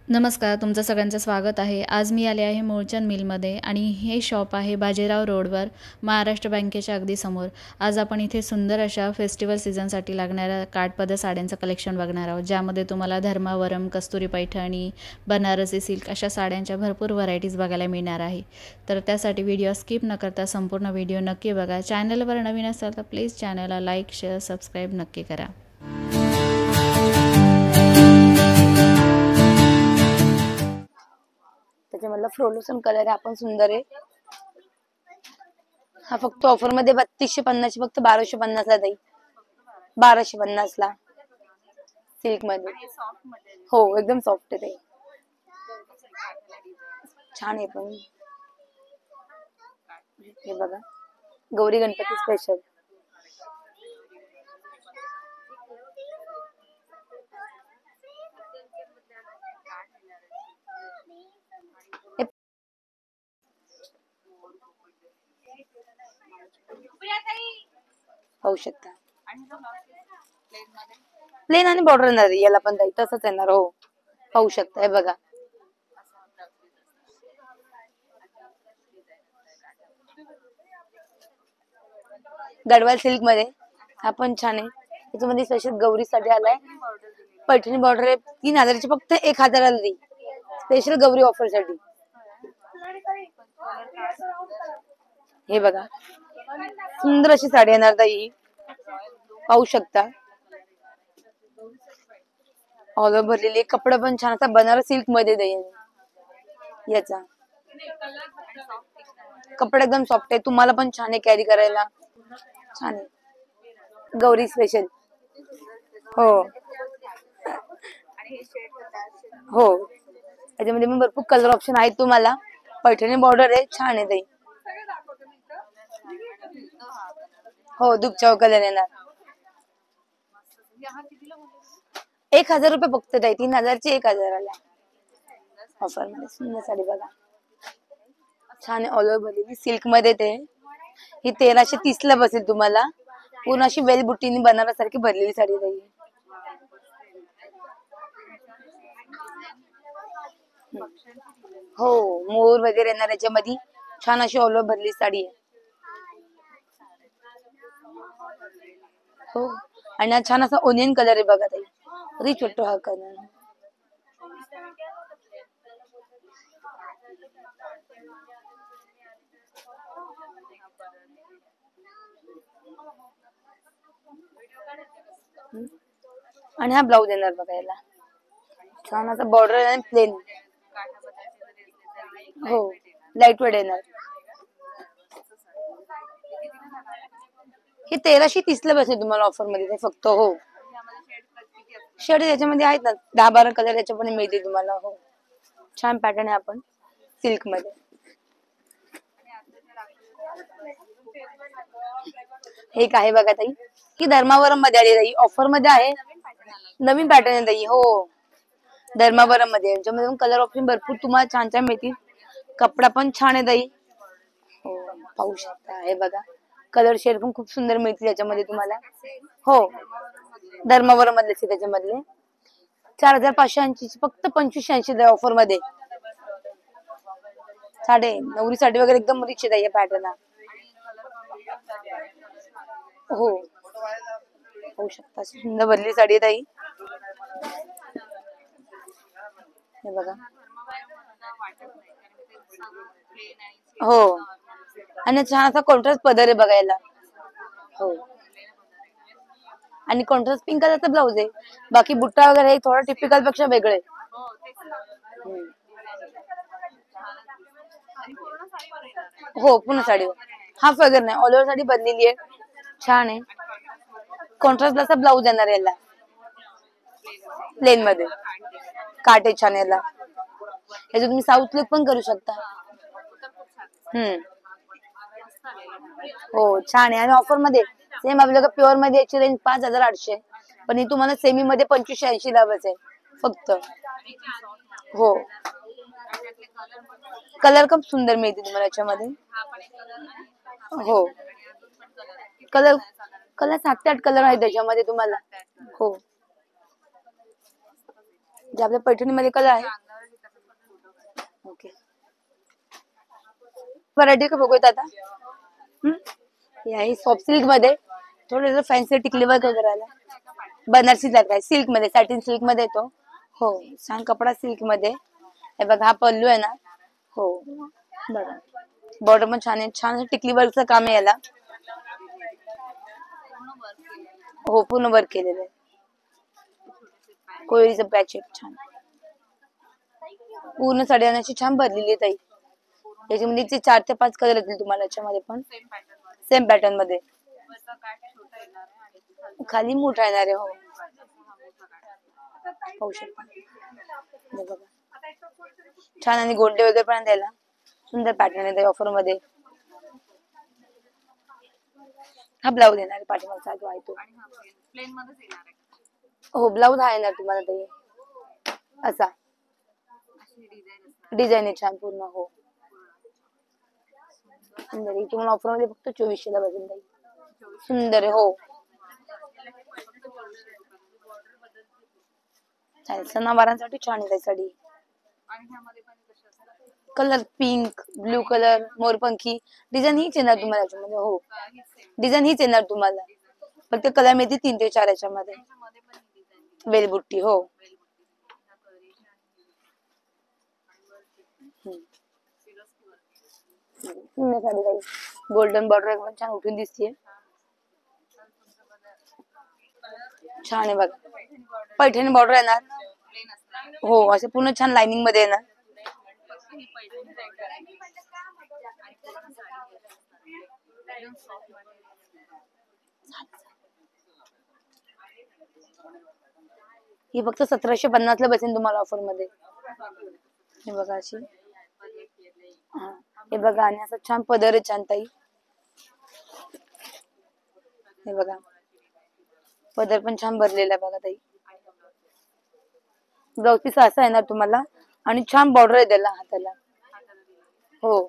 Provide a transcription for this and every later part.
नमस्कार, तुमचं सगळ्यांचं स्वागत आहे. आज मी आले आहे मूळचंद मिलमध्ये आणि हे शॉप आहे बाजीराव रोडवर, महाराष्ट्र बँकेच्या अगदी समोर. आज आपण इथे सुंदर अशा फेस्टिवल सीझनसाठी लागणाऱ्या काठपदर साड्यांचं कलेक्शन बघणार आहोत, ज्यामध्ये तुम्हाला धर्मावरम, कस्तुरी पैठणी, बनारसी सिल्क अशा साड्यांच्या भरपूर व्हरायटीज बघायला मिळणार आहे. तर त्यासाठी व्हिडिओ स्किप न करता संपूर्ण व्हिडिओ नक्की बघा. चॅनलवर नवीन असाल तर प्लीज चॅनलला लाईक, शेअर, सबस्क्राईब नक्की करा. त्याच्यामधला फ्लोरोसन कलर आहे, आपण सुंदर आहे. हा फक्त ऑफर मध्ये 3250 फक्त 1250 ला देईल. 1250 ला सिल्क मध्ये. हो, एकदम सॉफ्ट आहे ते. छान आहे पण हे बघा, गौरी गणपती स्पेशल. पाहू शकता, प्लेन आणि बॉर्डर येणार, याला पण जाईल तसंच येणार. हो, पाहू शकता, हे बघा. गडवाल सिल्क मध्ये हा पण छान आहे. त्याच्यामध्ये स्पेशल गौरी साठी आलाय. पैठणी बॉर्डर आहे. 3000 ची फक्त 1000 ला देईल, स्पेशल गौरी ऑफर साठी. हे बघा, सुंदर अशी साडी येणार ताई, पाहू शकता. ऑल ओव्हर भरलेली, कपडा पण छान असा बनारस सिल्क मध्ये देईल. याचा कपडा एकदम सॉफ्ट आहे, तुम्हाला पण छान आहे कॅरी करायला. छान आहे, गौरी स्पेशल. हो हो, त्याच्यामध्ये पण भरपूर कलर ऑप्शन आहेत तुम्हाला. पैठणी बॉर्डर आहे, छान आहे ताई. हो, दुपचाव कलर येणार. 1000 रुपये फक्त ताई, 3000 ची 1000 ला ऑफर मध्ये. सुंदर साडी बघा, छान आहे. ऑल ओव्हर भरलेली सिल्क मध्ये ते. ही 1330 ला बसेल तुम्हाला. पूर्ण अशी वेल बुट्टीने बनारस सारखी भरलेली साडी ताई. हो, मोर वगैरे येणार याच्यामध्ये. छान अशी ऑल ओव्हर भरलेली साडी आहे. हो, आणि हा छान असा ओनियन कलर आहे बघा ताई, रिच वाटतो हा कलर. आणि हा ब्लाऊज येणार बघा, याला छान असा बॉर्डर आणि प्लेन. हो, लाईट वेट येणार. हे 1330 ला बसेल तुम्हाला ऑफर मध्ये फक्त. हो, शेड याच्यामध्ये आहेत ना, 10-12 कलर याच्यामध्ये मिळतील तुम्हाला. हो, छान पॅटर्न आहे आपण सिल्क मध्ये. हे काय बघा ताई, ही धर्मावरम मध्ये आली ताई, ऑफर मध्ये आहे. नवीन पॅटर्न आहे ताई. हो, धर्मावरम मध्ये याच्यामध्ये कलर ऑप्शन भरपूर तुम्हाला छान छान मिळतील. कपडा पण छान आहे ताई. हो, पाहू शकता. हे बघा, कलर शेड पण खूप सुंदर मिळतील याच्यामध्ये तुम्हाला. हो, धर्मावरम मधले त्याच्यामधले 4580 फक्त 2580 ऑफर मध्ये. साडे नवरी साडी वगैरे एकदम रिच आहे या पॅटर्न. हो, होऊ शकता. सुंदर भरली साडी ताई, हे बघा. हो, आणि छान असा कॉन्ट्रास्ट पदर आहे बघायला. हो, आणि कॉन्ट्रास्ट पिंक कलरचा ब्लाऊज आहे. बाकी बुट्टा वगैरे हे थोडा टिपिकल पेक्षा वेगळे. हो, पूर्ण साडी. हाफ वगैरे नाही, ऑल ओव्हर साडी बनलेली आहे. छान आहे. कॉन्ट्रास्ट असा ब्लाऊज येणार याला, प्लेन मध्ये. काटे छान याला. याचं तुम्ही साऊथ लुक पण करू शकता. हो, छान आहे. आणि ऑफर मध्ये सेम आपल्याला प्युअर मध्ये याची रेंज 5800, पण ही तुम्हाला सेमी मध्ये 2580 ला बसेल फक्त. हो, कलर खूप सुंदर मिळते तुम्हाला याच्यामध्ये. हो, कलर 7 ते 8 कलर आहेत त्याच्यामध्ये तुम्हाला. हो, जे आपल्या पैठणी मध्ये कलर आहे ओके, व्हरायटी का बघूयात आता. ही सॉफ्ट सिल्क मध्ये थोडं फॅन्सी टिकली वर्क वगैरे आला. बनारसी काय सिल्क मध्ये, सॅटिन सिल्क मध्ये येतो. हो, छान कपडा सिल्क मध्ये. हे बघा, हा पल्लू आहे ना. हो बघा, बॉर्डर पण छान आहे. छान टिकली वर्कचं काम आहे याला. हो, पूर्ण वर्क केलेलं आहे. कोळीचं पॅच छान. पूर्ण साडी अशी छान भरलेली आहे ताई. याच्यामध्ये 4 ते 5 कलर येतील तुम्हाला याच्यामध्ये पण सेम पॅटर्न मध्ये. खाली मोठा येणार आहे. हो, पाहू शकता. हे बघा, छान आणि गोंडे वगैरे पण द्यायला सुंदर पॅटर्न आहे ऑफर मध्ये. हा ब्लाऊज येणार आहे, पाठीमागचा जो आहे तो. हो, ब्लाऊज हा येणार तुम्हाला ताई असा. डिझाईन आहे छान पूर्ण. हो, सुंदर आहे. तुम्हाला ऑफर मध्ये फक्त 2400 ला बसेल ताई. सुंदर आहे. हो, चालेल. सणावारांसाठी छान आहे sari. Colour pink, blue colour, मोरपंखी डिझाईन हीच येणार तुम्हाला याच्यामध्ये. हो, डिझाईन हीच येणार तुम्हाला. फक्त कलर मिळते 3 ते 4 याच्यामध्ये. वेलबुट्टी. हो, गोल्डन बॉर्डर एकदम छान उठून दिसतीये. छान आहे बघा, पैठणी बॉर्डर येणार. हो, असे पूर्ण छान लाइनिंग मध्ये येणार. ही फक्त 1750 ला बसेल तुम्हाला ऑफर मध्ये. हे बघा अशी. हा, हे बघा, आणि असं छान पदर आहे छान ताई. हे बघा, पदर पण छान भरलेला आहे बघा ताई. ब्लाऊज पीस असा येणार तुम्हाला आणि छान बॉर्डर आहे त्याला हाताला. हो,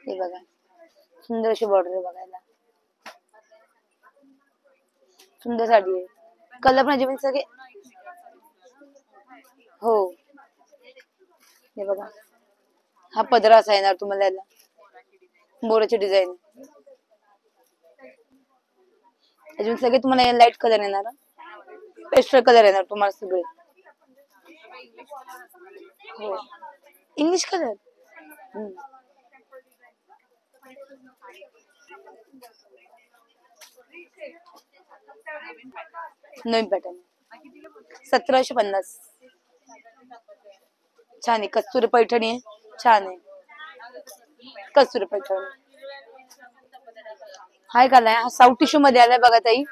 हे बघा, सुंदर अशी बॉर्डर आहे बघायला. सुंदर साडी आहे. कलर पण अजिबात सगळे. हो, हे बघा, हा पदरा असा येणार तुम्हाला याला. बोराची डिझाईन. अजून सगळे तुम्हाला लाईट कलर येणार. पेस्टल कलर येणार तुम्हाला सगळे. हो, इंग्लिश कलर. नवीन पॅटर्न 1750. छान आहे. कस्तुरी पैठणी आहे. छान आहे. कस्तुरी पैठणी. हाय का नाही, हा साऊथ टिश्यू मध्ये आलाय बघा ताई.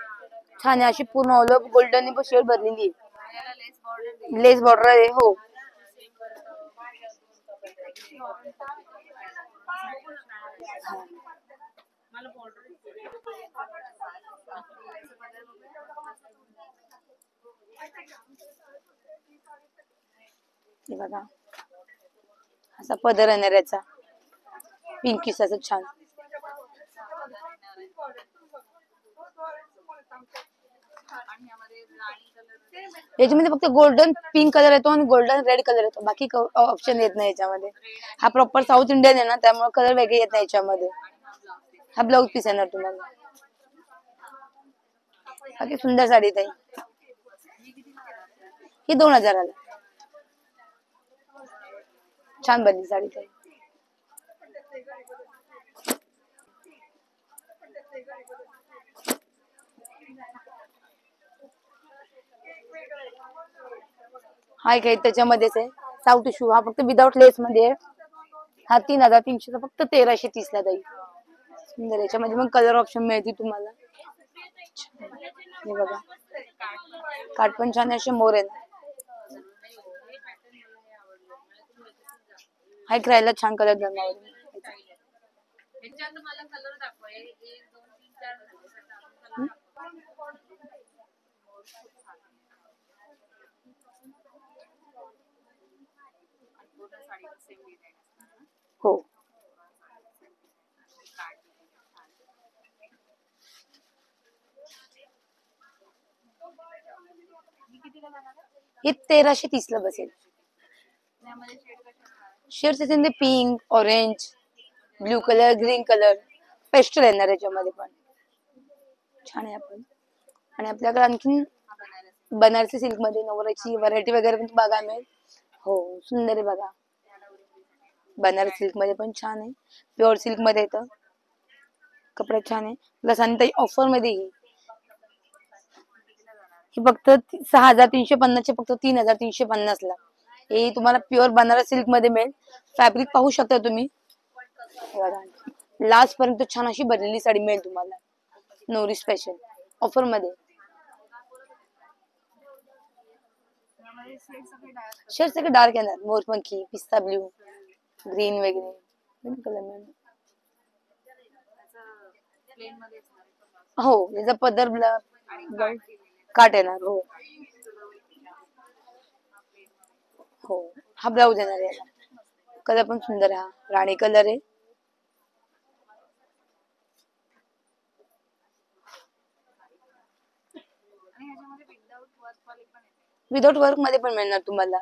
छान आहे. अशी पूर्ण ऑल ओव्हर गोल्डन शेड भरलेली आहे. लेस बॉर्डर आहे. हो, हे बघा, असा पदर येणार याचा. पिंकिश असं छान. याच्यामध्ये फक्त गोल्डन पिंक कलर येतो आणि गोल्डन रेड कलर येतो. बाकी ऑप्शन येत नाही याच्यामध्ये. हा प्रॉपर साऊथ इंडियन आहे ना, त्यामुळे कलर वेगळे येत नाही याच्यामध्ये. हा ब्लाऊज पीस येणार तुम्हाला. बाकी सुंदर साडी ताई. ही 2000 ला. छान बनली साडी ताई. हाय काय त्याच्यामध्येच आहे. साऊथ इशू हा फक्त विदाउट लेस मध्ये आहे. हा 3300 चा फक्त 1330 ला जाईल. सुंदर. याच्यामध्ये मग कलर ऑप्शन मिळतील तुम्हाला. हे बघा, काठ पण छान असे मोर आहेत. हाय करायला छान कलर धर्मावर. हो, हे 1330 ला बसेल. शेड्स येते pink, orange, blue colour, green colour, pastel येणार याच्यामध्ये पण छान आहे आपण. आणि आपल्याकडे आणखी बनारसी सिल्क मध्ये नवराची व्हरायटी वगैरे पण बघा मिळेल. हो सुंदर आहे बघा. बनारसी सिल्क मध्ये पण छान आहे. प्युअर सिल्क मध्ये येतं. कपडा छान आहे. प्लस आणि ताई ऑफर मध्ये ही फक्त 6,350 चे फक्त 3,350 ला. हे तुम्हाला प्युअर बनारस सिल्क मध्ये मिळेल. फॅब्रिक पाहू शकता तुम्ही. लास्ट पर्यंत छान अशी भरलेली साडी मिळेल तुम्हाला. नवरी स्पेशल ऑफर मध्ये. शेड सगळे डार्क येणार. मोरपंखी, पिस्ता ब्ल्यू, ग्रीन वगैरे कलर मिळेल. हो याचा पदर काट येणार. हो हो हा ब्लाऊज येणार याला. कलर पण सुंदर आहे. हा राणी कलर आहे. विदाउट वर्क मध्ये पण मिळणार तुम्हाला.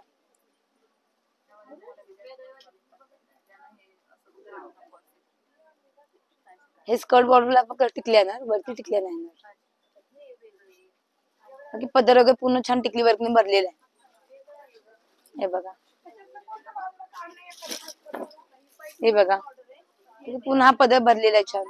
हे स्कर्ट बॉर्डरला फक्त टिकल्या येणार. वरती टिकल्या नाही येणार. बाकी पदर वगैरे पूर्ण छान टिकली वर्कने भरलेला आहे. हे बघा. हे बघा. पुन्हा पदर भरलेला आहे छान.